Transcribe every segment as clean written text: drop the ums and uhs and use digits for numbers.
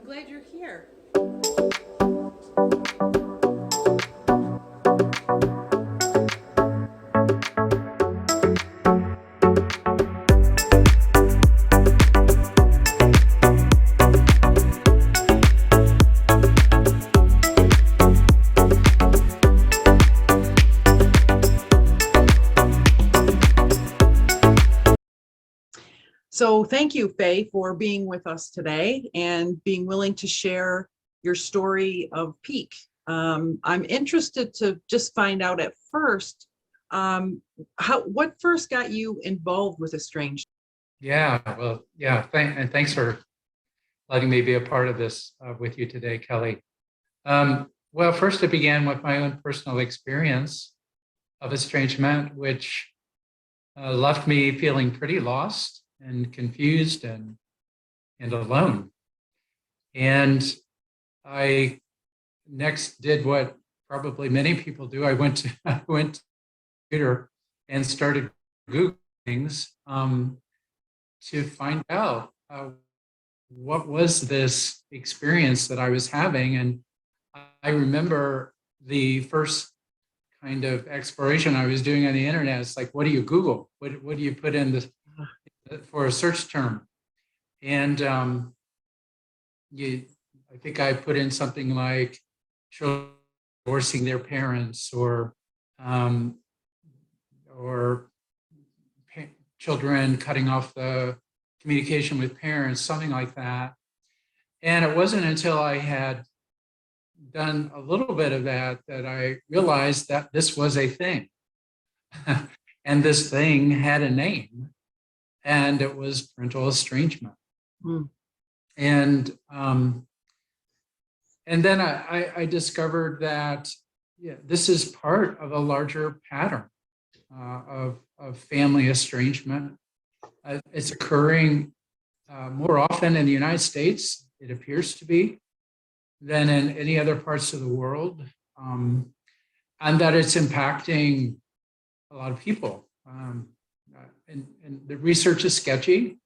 glad you're here. So thank you, Faye, for being with us today and being willing to share your story of peak. I'm interested to just find out at first, what first got you involved with Estranged? And thanks for letting me be a part of this with you today, Kelly. Well, first it began with my own personal experience of estrangement, which left me feeling pretty lost and confused and alone. And I next did what probably many people do. I went to the computer and started Googling things to find out what was this experience that I was having. And I remember the first kind of exploration I was doing on the internet. It's like, what do you Google? What do you put in for a search term? And I think I put in something like children divorcing their parents, or children cutting off the communication with parents, something like that. And it wasn't until I had done a little bit of that that I realized that this was a thing. And this thing had a name, and it was parental estrangement. Mm. And then I discovered that this is part of a larger pattern of family estrangement. It's occurring more often in the United States, it appears to be, than in any other parts of the world, and that it's impacting a lot of people. And the research is sketchy,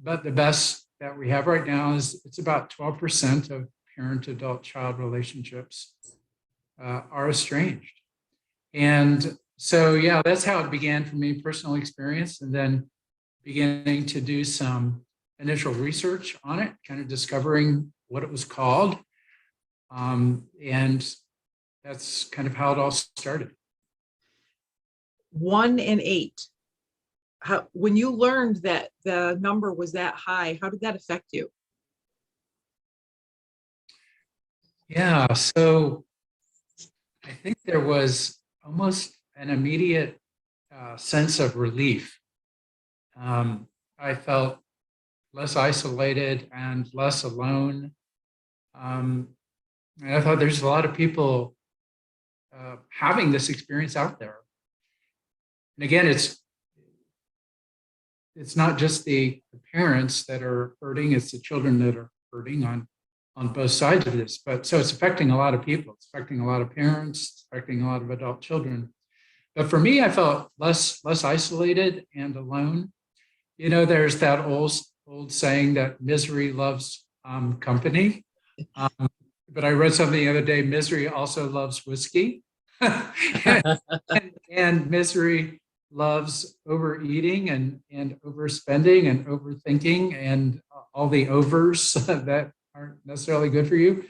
but the best that we have right now is it's about 12% of parent-adult-child relationships are estranged. And so, yeah, that's how it began for me, personal experience, and then beginning to do some initial research on it, kind of discovering what it was called. And that's kind of how it all started. 1 in 8. When you learned that the number was that high, how did that affect you? Yeah, so I think there was almost an immediate sense of relief. I felt less isolated and less alone. And I thought there's a lot of people having this experience out there. And again, it's not just the parents that are hurting, it's the children that are hurting on both sides of this. But so it's affecting a lot of people. It's affecting a lot of parents, it's affecting a lot of adult children. But for me, I felt less isolated and alone. You know, there's that old saying that misery loves company. But I read something the other day, misery also loves whiskey. and misery loves overeating and overspending and overthinking and all the overs that aren't necessarily good for you.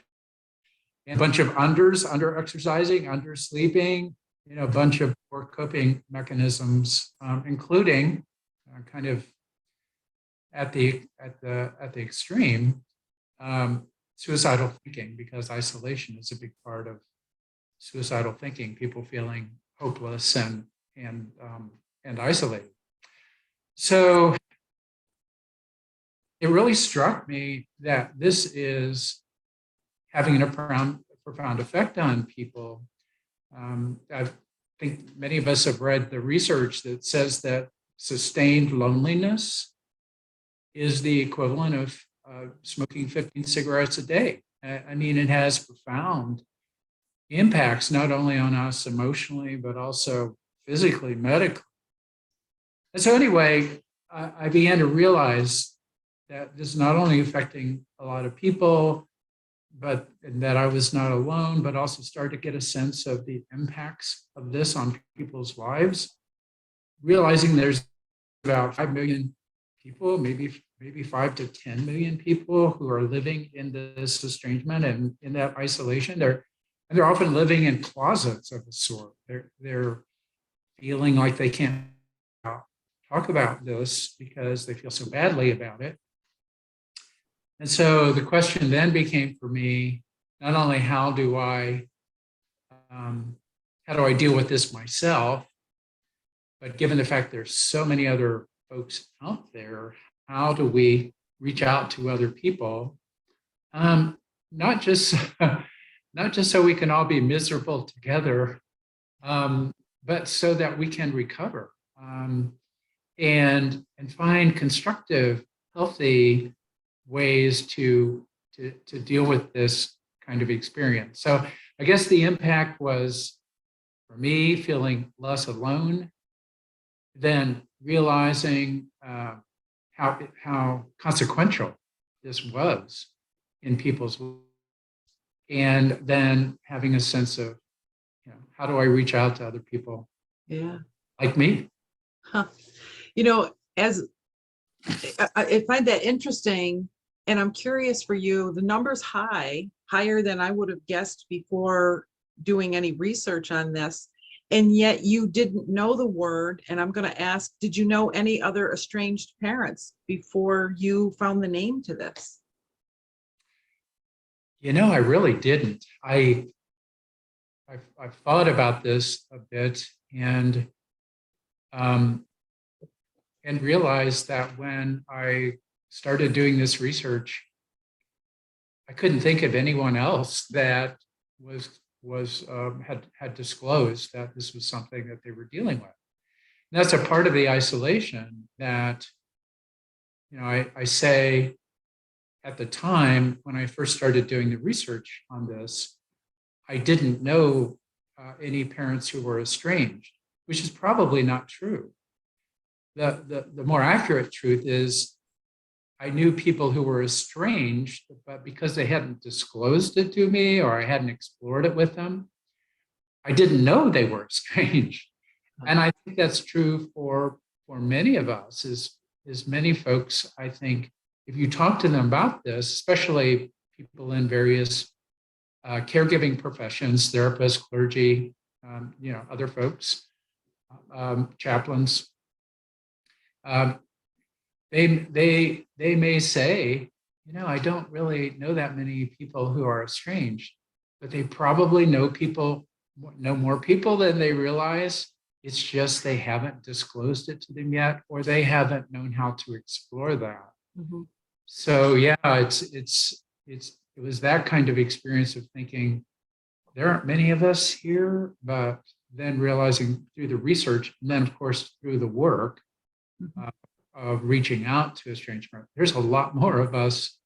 And a bunch of under exercising, under sleeping, you know, a bunch of poor coping mechanisms, including kind of at the extreme, suicidal thinking, because isolation is a big part of suicidal thinking. People feeling hopeless and isolated. So it really struck me that this is having a profound effect on people. I think many of us have read the research that says that sustained loneliness is the equivalent of smoking 15 cigarettes a day. I mean, it has profound impacts not only on us emotionally, but also physically, medically. And so anyway, I began to realize that this is not only affecting a lot of people, but that I was not alone, but also started to get a sense of the impacts of this on people's lives, realizing there's about 5 million people, maybe 5 to 10 million people who are living in this estrangement and in that isolation. They're often living in closets of a sort. They're feeling like they can't talk about this because they feel so badly about it. And so the question then became for me, not only how do I deal with this myself, but given the fact there's so many other folks out there, how do we reach out to other people? Not just so we can all be miserable together, but so that we can recover and find constructive, healthy ways to deal with this kind of experience. So I guess the impact was for me feeling less alone, then realizing how consequential this was in people's lives, and then having a sense of, how do I reach out to other people like me? Huh. As I find that interesting, and I'm curious for you, the number's higher than I would have guessed before doing any research on this. And yet you didn't know the word. And I'm going to ask, did you know any other estranged parents before you found the name to this? I really didn't. I've thought about this a bit and realized that when I started doing this research, I couldn't think of anyone else that had disclosed that this was something that they were dealing with. And that's a part of the isolation that, I say at the time when I first started doing the research on this, I didn't know any parents who were estranged, which is probably not true. The more accurate truth is I knew people who were estranged, but because they hadn't disclosed it to me or I hadn't explored it with them, I didn't know they were estranged. And I think that's true for many of us, is many folks, I think, if you talk to them about this, especially people in various caregiving professions, therapists, clergy, other folks, chaplains, they may say, I don't really know that many people who are estranged, but they probably know more people than they realize. It's just they haven't disclosed it to them yet, or they haven't known how to explore that. Mm-hmm. So yeah, it was that kind of experience of thinking there aren't many of us here, but then realizing through the research, and then of course through the work of reaching out to estrangement, there's a lot more of us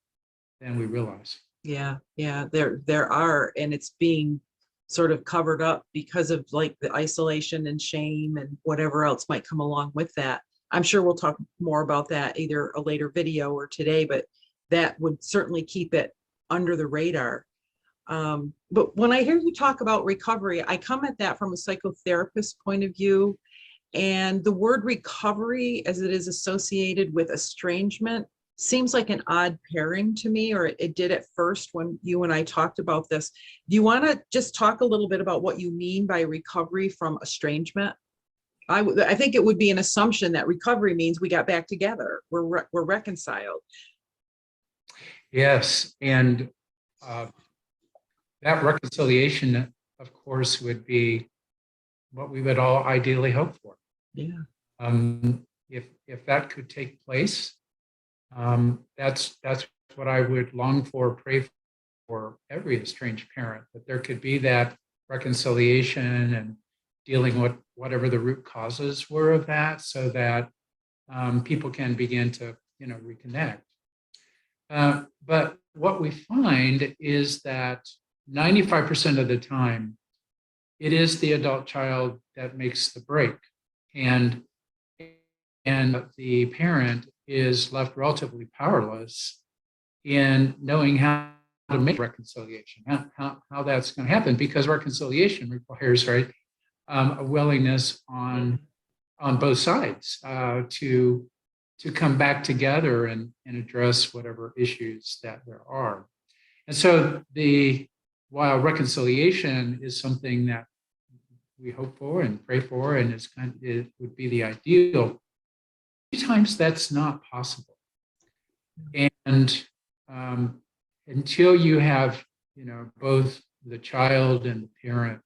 than we realize. Yeah, there are, and it's being sort of covered up because of like the isolation and shame and whatever else might come along with that. I'm sure we'll talk more about that either a later video or today, but that would certainly keep it under the radar. But when I hear you talk about recovery, I come at that from a psychotherapist point of view. And the word recovery, as it is associated with estrangement, seems like an odd pairing to me, or it did at first when you and I talked about this. Do you want to just talk a little bit about what you mean by recovery from estrangement? I think it would be an assumption that recovery means we got back together, we're reconciled. Yes, and that reconciliation, of course, would be what we would all ideally hope for. Yeah. If that could take place, that's what I would long for, pray for every estranged parent, that there could be that reconciliation and dealing with whatever the root causes were of that, so that people can begin to reconnect. But what we find is that 95% of the time, it is the adult child that makes the break, and the parent is left relatively powerless in knowing how to make reconciliation, how that's going to happen, because reconciliation requires, right, a willingness on both sides to come back together and address whatever issues that there are. And so while reconciliation is something that we hope for and pray for, and it would be the ideal, sometimes that's not possible. And until you have, both the child and the parent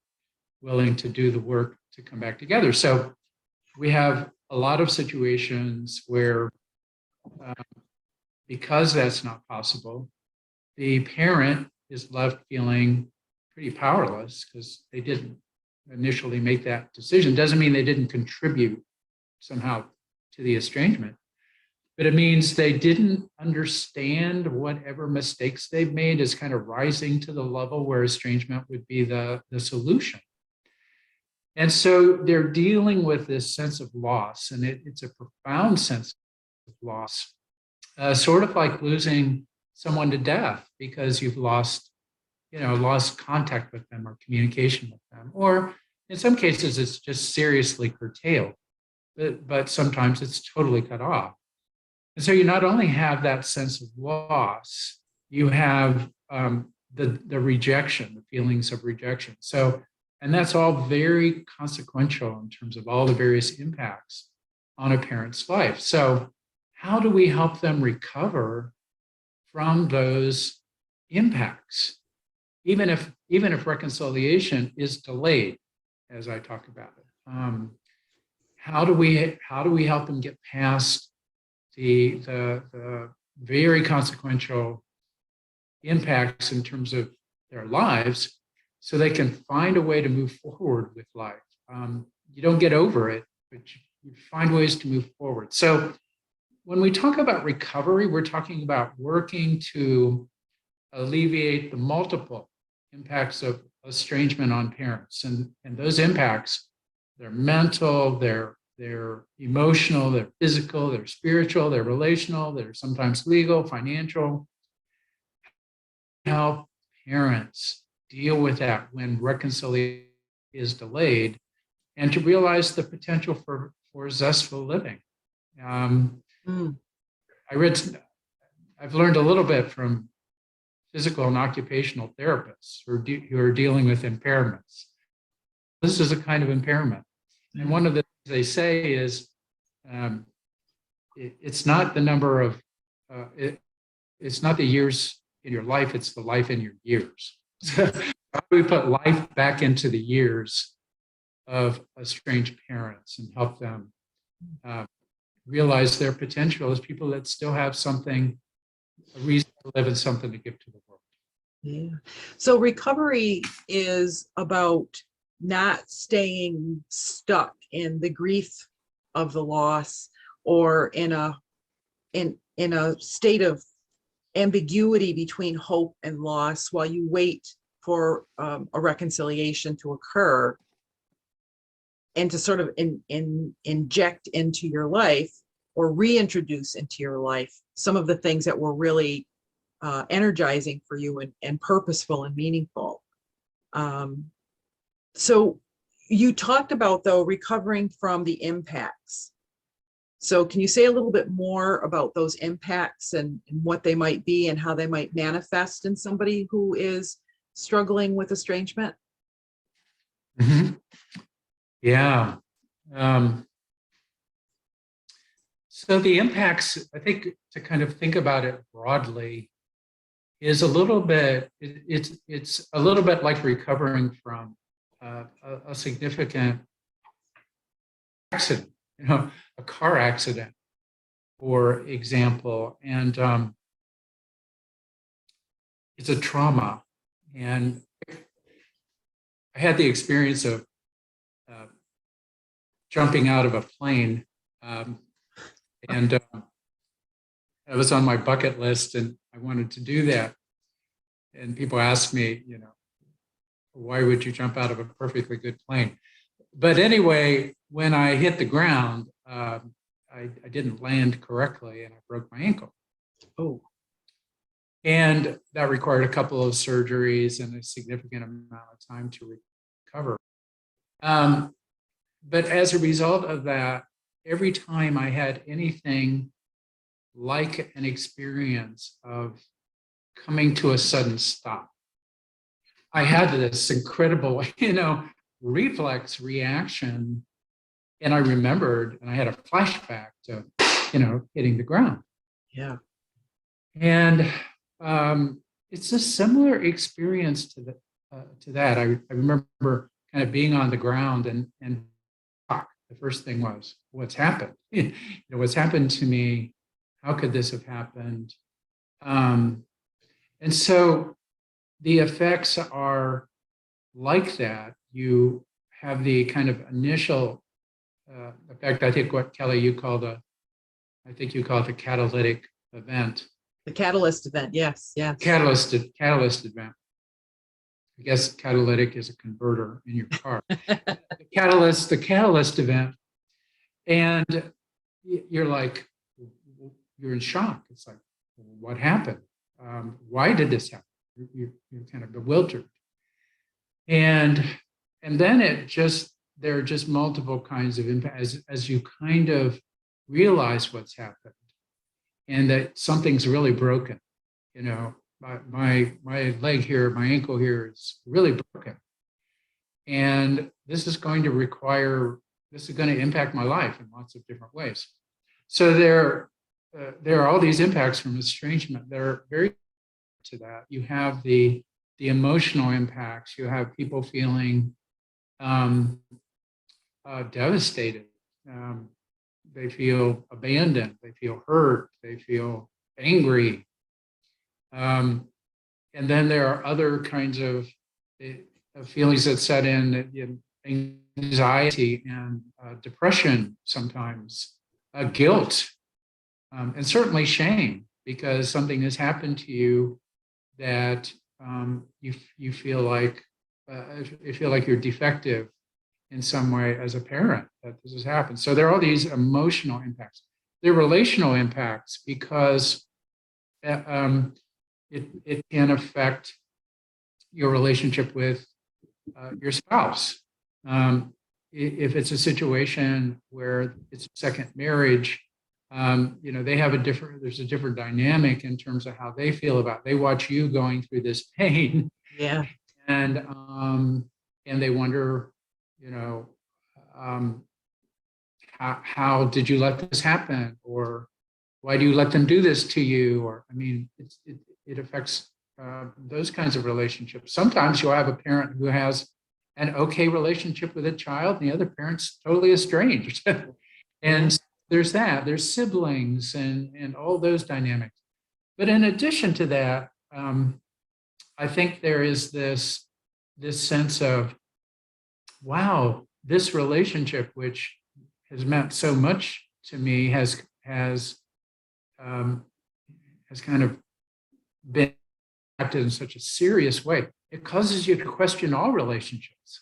willing to do the work to come back together. So we have a lot of situations where, because that's not possible, the parent is left feeling pretty powerless because they didn't initially make that decision. Doesn't mean they didn't contribute somehow to the estrangement, but it means they didn't understand whatever mistakes they've made is kind of rising to the level where estrangement would be the solution. And so they're dealing with this sense of loss, and it's a profound sense of loss, sort of like losing someone to death because you've lost contact with them or communication with them. Or in some cases, it's just seriously curtailed, but sometimes it's totally cut off. And so you not only have that sense of loss, you have the rejection, the feelings of rejection. And that's all very consequential in terms of all the various impacts on a parent's life. So how do we help them recover from those impacts, even if reconciliation is delayed, as I talk about it? How do we help them get past the very consequential impacts in terms of their lives, so they can find a way to move forward with life? You don't get over it, but you find ways to move forward. So when we talk about recovery, we're talking about working to alleviate the multiple impacts of estrangement on parents. And those impacts, they're mental, they're emotional, they're physical, they're spiritual, they're relational, they're sometimes legal, financial. Help parents deal with that when reconciliation is delayed, and to realize the potential for zestful living. I've learned a little bit from physical and occupational therapists who are dealing with impairments. This is a kind of impairment. And one of the things they say is, it's not the number of, it's not the years in your life, it's the life in your years. So how do we put life back into the years of estranged parents and help them realize their potential as people that still have something, a reason to live and something to give to the world? Yeah. So recovery is about not staying stuck in the grief of the loss, or in a state of ambiguity between hope and loss while you wait for a reconciliation to occur, and to sort of inject into your life or reintroduce into your life some of the things that were really energizing for you and purposeful and meaningful. So you talked about, though, recovering from the impacts. So can you say a little bit more about those impacts and what they might be and how they might manifest in somebody who is struggling with estrangement? Mm-hmm. Yeah. So the impacts, I think, to kind of think about it broadly, is a little bit, it's a little bit like recovering from a significant accident, a car accident, for example. And it's a trauma. And I had the experience of jumping out of a plane, and it was on my bucket list, and I wanted to do that. And people asked me, why would you jump out of a perfectly good plane? But anyway, when I hit the ground, I didn't land correctly and I broke my ankle. Oh, And that required a couple of surgeries and a significant amount of time to recover. But as a result of that, every time I had anything like an experience of coming to a sudden stop, I had this incredible, reflex reaction. And I remembered, and I had a flashback to, hitting the ground. yeah. And it's a similar experience to that. I remember kind of being on the ground and the first thing was, what's happened? What's happened to me? How could this have happened? And so the effects are like that. You have the kind of initial effect. I think what Kelly you call I think you call it the catalytic event. The catalyst event. Yes. Yes. Catalyst event. I guess catalytic is a converter in your car. the catalyst event, and you're like, you're in shock. It's like, what happened? Why did this happen? You're kind of bewildered, and then there are just multiple kinds of impact as you kind of realize what's happened, and that something's really broken. My leg here, my ankle here is really broken. And this is going to impact my life in lots of different ways. So there are all these impacts from estrangement that are very to that. You have the emotional impacts. You have people feeling devastated. They feel abandoned. They feel hurt. They feel angry. And then there are other kinds of feelings that set in, anxiety and depression sometimes, guilt, and certainly shame, because something has happened to you that you feel like you're defective in some way as a parent, that this has happened. So there are all these emotional impacts. There are relational impacts because it can affect your relationship with your spouse. If it's a situation where it's a second marriage, they have there's a different dynamic in terms of how they feel about it. They watch you going through this pain. Yeah. And they wonder, how did you let this happen? Or why do you let them do this to you? Or, it affects those kinds of relationships. Sometimes you'll have a parent who has an okay relationship with a child, and the other parent's totally estranged. And there's there's siblings and all those dynamics. But in addition to that, I think there is this sense of, wow, this relationship, which has meant so much to me, has kind of been acted in such a serious way. It causes you to question all relationships.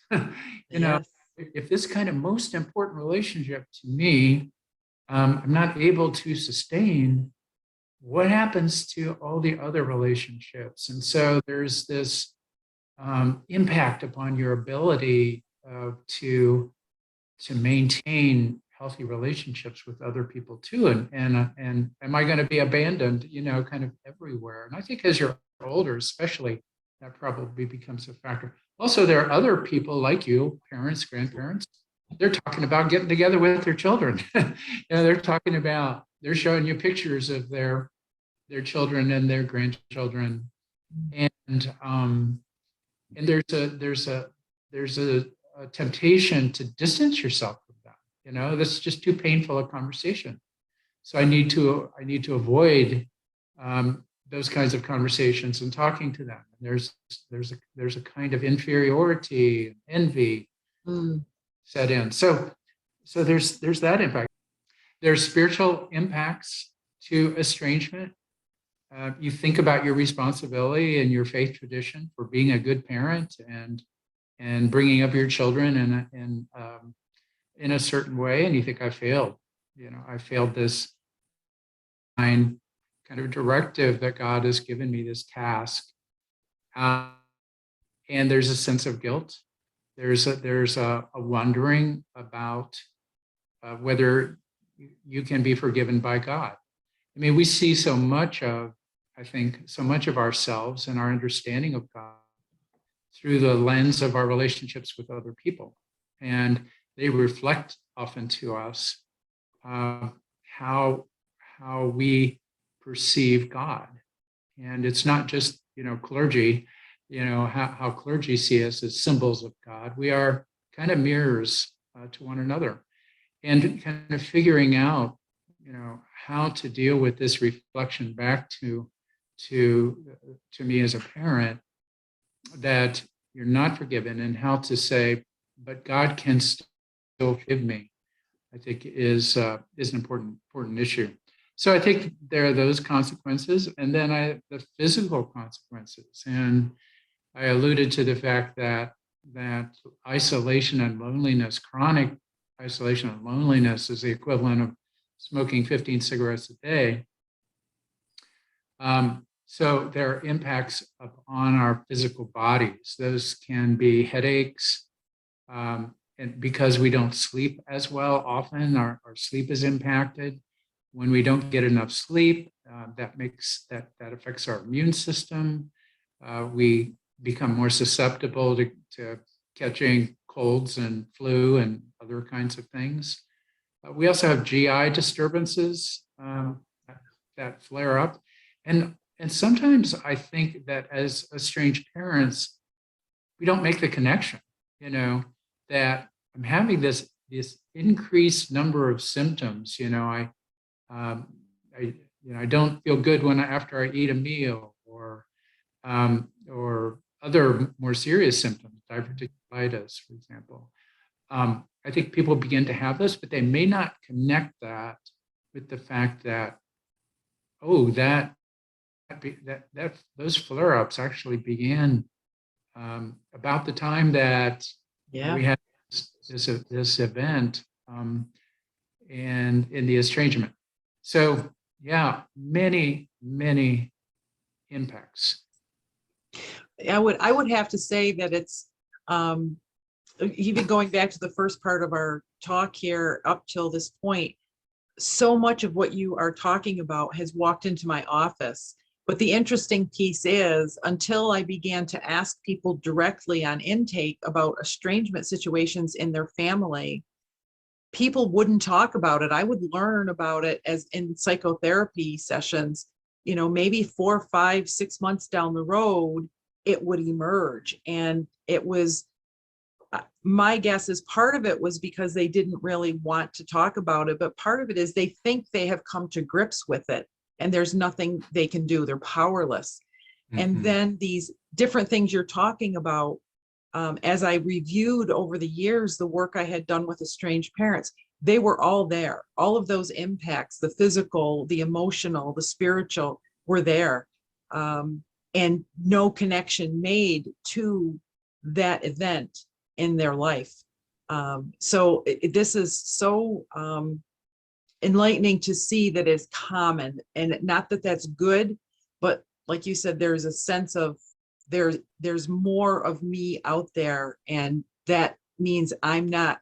Yes. If this kind of most important relationship to me, I'm not able to sustain, what happens to all the other relationships? And so there's this impact upon your ability to maintain healthy relationships with other people too. And am I going to be abandoned, kind of everywhere? And I think as you're older, especially, that probably becomes a factor. Also, there are other people like you, parents, grandparents, they're talking about getting together with their children. They're showing you pictures of their children and their grandchildren. And there's a temptation to distance yourself from that. That's just too painful a conversation. So I need to avoid those kinds of conversations and talking to them. And there's a kind of inferiority, envy set in. So there's that impact. There's spiritual impacts to estrangement. You think about your responsibility and your faith tradition for being a good parent and bringing up your children in a certain way, and you think, I failed. I failed this kind of directive that God has given me, this task. And there's a sense of guilt. There's a wondering about whether you can be forgiven by God. I mean, we see so much of, I think, so much of ourselves and our understanding of God through the lens of our relationships with other people. And they reflect often to us how we perceive God. And it's not just, clergy, how clergy see us as symbols of God. We are kind of mirrors to one another, and kind of figuring out, how to deal with this reflection back to me as a parent, that you're not forgiven, and how to say, but God can still forgive me, I think is an important issue. So I think there are those consequences, and then the physical consequences. And I alluded to the fact that isolation and loneliness, chronic isolation and loneliness, is the equivalent of smoking 15 cigarettes a day. So there are impacts on our physical bodies. Those can be headaches, and because we don't sleep as well, often our sleep is impacted. When we don't get enough sleep, that affects our immune system. We become more susceptible to catching colds and flu and other kinds of things. We also have GI disturbances that flare up. And sometimes I think that as estranged parents, we don't make the connection, that I'm having this increased number of symptoms. I don't feel good after I eat a meal, or other more serious symptoms, diverticulitis, for example. I think people begin to have this, but they may not connect that with the fact that, those flare-ups actually began about the time that we had this event, and in the estrangement. So yeah, many impacts. I would have to say that it's even going back to the first part of our talk here up till this point, so much of what you are talking about has walked into my office. But the interesting piece is, until I began to ask people directly on intake about estrangement situations in their family, people wouldn't talk about it. I would learn about it as in psychotherapy sessions, maybe 4, 5, 6 months down the road, it would emerge. And it was, my guess is part of it was because they didn't really want to talk about it, but part of it is they think they have come to grips with it and there's nothing they can do. They're powerless. Mm-hmm. And then these different things you're talking about, as I reviewed over the years, the work I had done with estranged parents, they were all there. All of those impacts, the physical, the emotional, the spiritual, were there. And no connection made to that event in their life. So this is so enlightening to see that it's common, and not that that's good, but like you said, there's a sense of there's more of me out there, and that means I'm not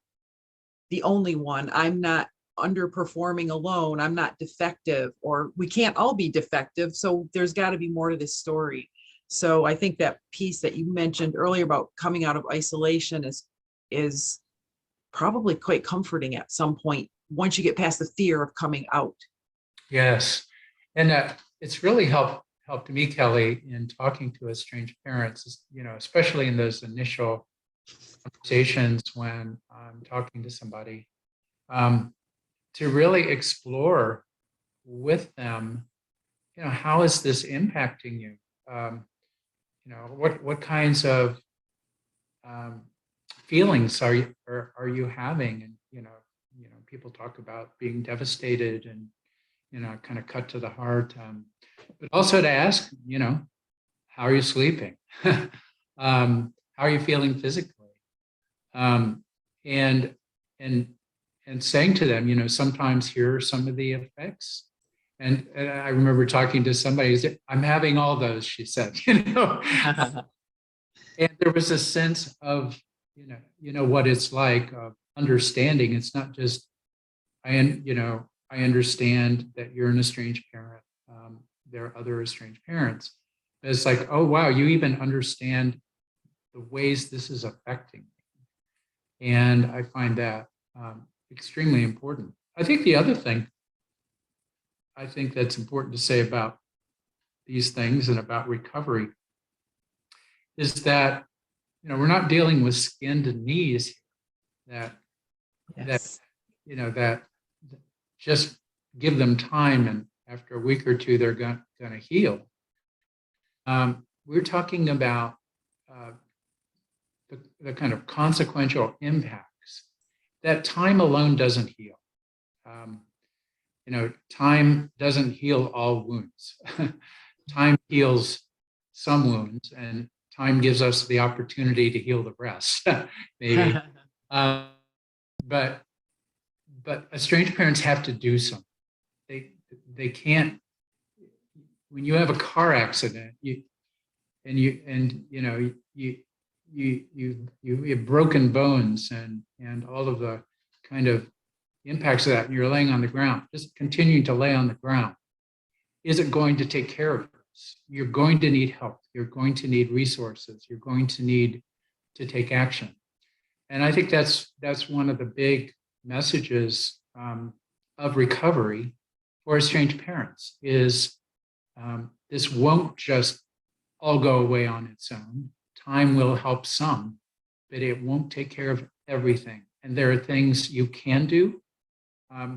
the only one. I'm not underperforming alone. I'm not defective, or we can't all be defective. So there's got to be more to this story. So I think that piece that you mentioned earlier about coming out of isolation is probably quite comforting at some point once you get past the fear of coming out. Yes, and it's really helped me, Kelly, in talking to estranged parents, especially in those initial conversations when I'm talking to somebody, to really explore with them, how is this impacting you? What kinds of feelings are you having? And people talk about being devastated and kind of cut to the heart, but also to ask, how are you sleeping? How are you feeling physically? And saying to them, you know, sometimes here are some of the effects. And I remember talking to somebody who said, I'm having all those, she said, you know. And there was a sense of, you know what it's like of understanding. It's not just, I understand that you're an estranged parent. There are other estranged parents. It's like, oh, wow, you even understand the ways this is affecting me. And I find that extremely important. I think the other thing I think that's important to say about these things and about recovery is that, you know, we're not dealing with skin to knees that Yes. that just give them time and after a week or two they're going to heal. We're talking about the kind of consequential impacts that time alone doesn't heal. You know, time doesn't heal all wounds. Time heals some wounds, and time gives us the opportunity to heal the rest, maybe. But estranged parents have to do something. They can't. When you have a car accident, you have broken bones and all of the kind of impacts of that, and you're laying on the ground, just continuing to lay on the ground isn't going to take care of this. You're going to need help. You're going to need resources. You're going to need to take action. And I think that's one of the big messages of recovery for estranged parents is this won't just all go away on its own. Time will help some, but it won't take care of everything. And there are things you can do,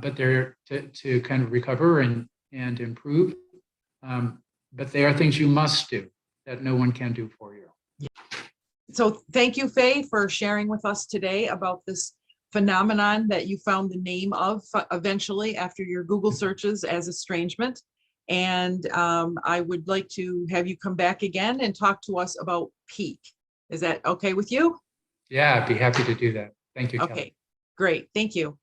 but they're to kind of recover and improve. But they are things you must do that no one can do for you. So thank you, Fe, for sharing with us today about this phenomenon that you found the name of eventually after your Google searches as estrangement. And I would like to have you come back again and talk to us about peak. Is that okay with you? Yeah, I'd be happy to do that. Thank you, Kelly. Okay, great. Thank you.